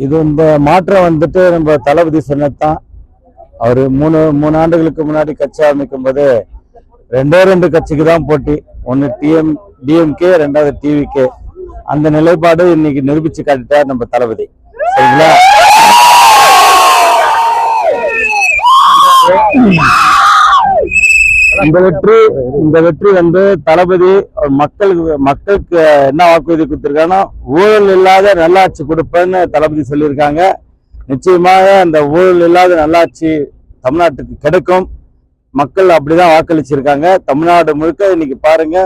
இது இந்த மாற்றம் வந்துட்டு நம்ம தளபதி சொன்னதுதான். அவரு மூணு ஆண்டுகளுக்கு முன்னாடி கட்சி ஆரம்பிக்கும் போது ரெண்டு கட்சிக்கு தான் போட்டி. ஒன்னு டிஎம்கே, ரெண்டாவது டிவிகே. அந்த நிலைப்பாடு இன்னைக்கு நிரூபிச்சு காட்டிட்டார் நம்ம தளபதி. சரிங்களா? இந்த வெற்றி வந்து தளபதி மக்களுக்கு என்ன வாக்குறுதி கொடுத்திருக்காங்கன்னா, ஊழல் இல்லாத நல்லாட்சி கொடுப்பேன்னு தளபதி சொல்லியிருக்காங்க. நிச்சயமாக அந்த ஊழல் இல்லாத நல்லாட்சி தமிழ்நாட்டுக்கு கிடைக்கும். மக்கள் அப்படிதான் வாக்களிச்சிருக்காங்க. தமிழ்நாடு முழுக்க இன்னைக்கு பாருங்க,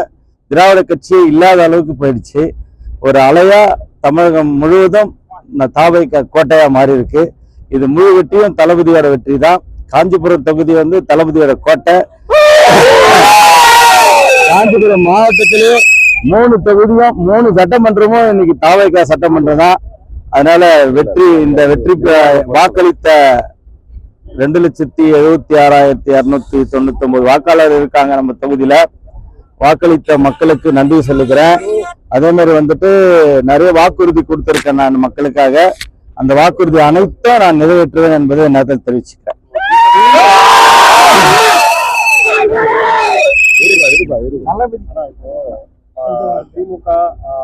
திராவிட கட்சி இல்லாத அளவுக்கு போயிடுச்சு. ஒரு அலையா தமிழகம் முழுவதும் தாவைக்க கோட்டையா மாறி இருக்கு. இது முழு வெற்றியும் தளபதியோட வெற்றி தான். காஞ்சிபுரம் தொகுதி வந்து தளபதியோட கோட்டை. காஞ்சிபுரம் மாவட்டத்திலே 3 தொகுதியும் 3 சட்டமன்றமும் இன்னைக்கு தாவைக்கா சட்டமன்றம் தான். அதனால இந்த வெற்றிக்கு வாக்களித்த 2,76,299 வாக்காளர் இருக்காங்க நம்ம தொகுதியில. வாக்களித்த மக்களுக்கு நன்றி சொல்லுகிறேன். அதே மாதிரி வந்துட்டு நிறைய வாக்குறுதி கொடுத்திருக்கேன் நான் மக்களுக்காக. அந்த வாக்குறுதி அனைத்தும் நான் நிறைவேற்றுவேன் என்பதை நேரத்தில் தெரிவிச்சுக்கிறேன். திமுக,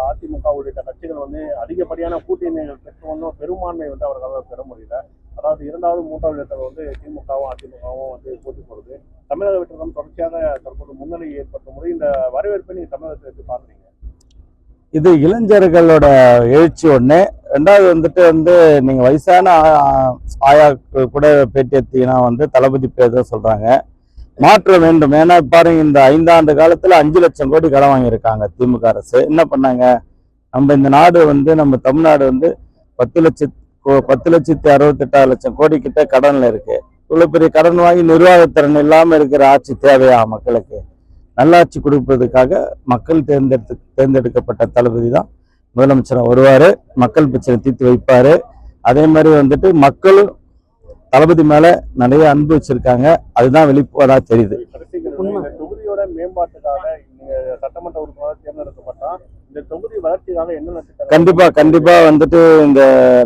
அதிமுக உள்ளிட்ட கட்சிகள் வந்து அதிகப்படியான கூட்டணிகள் பெற்று வந்தும் பெரும்பான்மை வந்து அவர்களால் பெற முடியல. அதாவது 2வது 3வது இடத்துல வந்து திமுகவும் அதிமுகவும் வந்து போட்டி போடுது. தமிழக வெற்றிடம் தொடர்ச்சியாக தற்போது முன்னிலை ஏற்பட்ட முறை இந்த வரவேற்பை நீங்க தமிழகத்தை எப்படி பாக்குறீங்க? இது இளைஞர்களோட எழுச்சி ஒண்ணு. 2வது வந்துட்டு நீங்க வயசான ஆயா கூட பேட்டி எடுத்தீங்கன்னா வந்து தளபதி பேர் தான் சொல்றாங்க. மாற்ற வேண்டும். ஏன்னா பாருங்க, இந்த 5 ஆண்டு காலத்துல 5 லட்சம் கோடி கடன் வாங்கியிருக்காங்க திமுக அரசு. என்ன பண்ணாங்க? நம்ம இந்த நாடு வந்து நம்ம தமிழ்நாடு வந்து 10,68,000 கோடி கிட்ட கடன்ல இருக்கு. இவ்வளவு பெரிய கடன் வாங்கி நிர்வாகத்திறன் இல்லாம இருக்கிற ஆட்சி தேவையா மக்களுக்கு? நல்லாட்சி கொடுப்பதற்காக மக்கள் தேர்ந்தெடுக்கப்பட்ட தளபதி தான் முதலமைச்சர் வருவாரு. மக்கள் பிரச்சனை தீர்த்து வைப்பாரு. அதே மாதிரி வந்துட்டு மக்களும் தளபதி மேல நிறைய அன்பு வச்சிருக்காங்க. அதுதான் வெளிப்படா தெரியுது. தொகுதியோட மேம்பாட்டுக்காக சட்டமன்ற உறுப்பினராக தேர்ந்தெடுக்கப்பட்டா இந்த தொகுதி வளர்ச்சிக்காக என்ன? கண்டிப்பா வந்துட்டு இந்த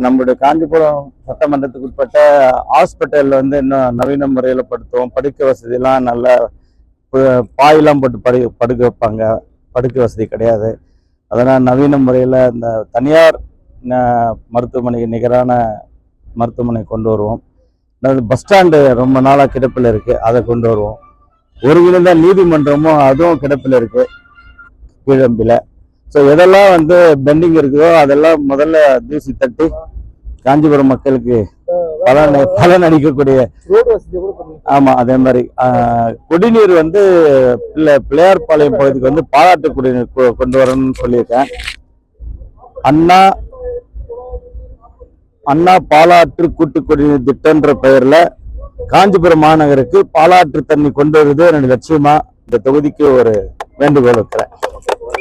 நம்மளுடைய காஞ்சிபுரம் சட்டமன்றத்துக்கு உட்பட்ட ஹாஸ்பிட்டல் வந்து இன்னும் நவீன முறையில படுத்துவோம். படுக்கை வசதி எல்லாம் நல்ல பாயெல்லாம் போட்டு படுக்க வைப்பாங்க. படுக்கை வசதி கிடையாது. அதனால் நவீன முறையில இந்த தனியார் மருத்துவமனைக்கு நிகரான மருத்துவமனை கொண்டு வருவோம். பஸ் ஸ்டாண்டு ரொம்ப நாளா கிடப்பில் இருக்கு, அதை கொண்டு வருவோம். ஒருங்கிணைந்த நீதிமன்றமும் அதுவும் கிடப்பில் இருக்கு கீழம்பில. ஸோ எதெல்லாம் வந்து பெண்டிங் இருக்குதோ அதெல்லாம் முதல்ல தூசி தட்டி காஞ்சிபுரம் மக்களுக்கு பலன் அளிக்கக்கூடிய. ஆமா, அதே மாதிரி குடிநீர் வந்து பிள்ளையார்பாளையம் பகுதிக்கு வந்து பாலாற்று குடிநீர் கொண்டு வரணும்னு சொல்லியிருக்கேன். அண்ணா பாலாற்று கூட்டு குடிநீர் திட்டம்ன்ற பெயர்ல காஞ்சிபுரம் மாநகருக்கு பாலாற்று தண்ணி கொண்டு வருது என்னுடைய லட்சியமா. இந்த தொகுதிக்கு ஒரு வேண்டுகோள் வைக்கிறேன்.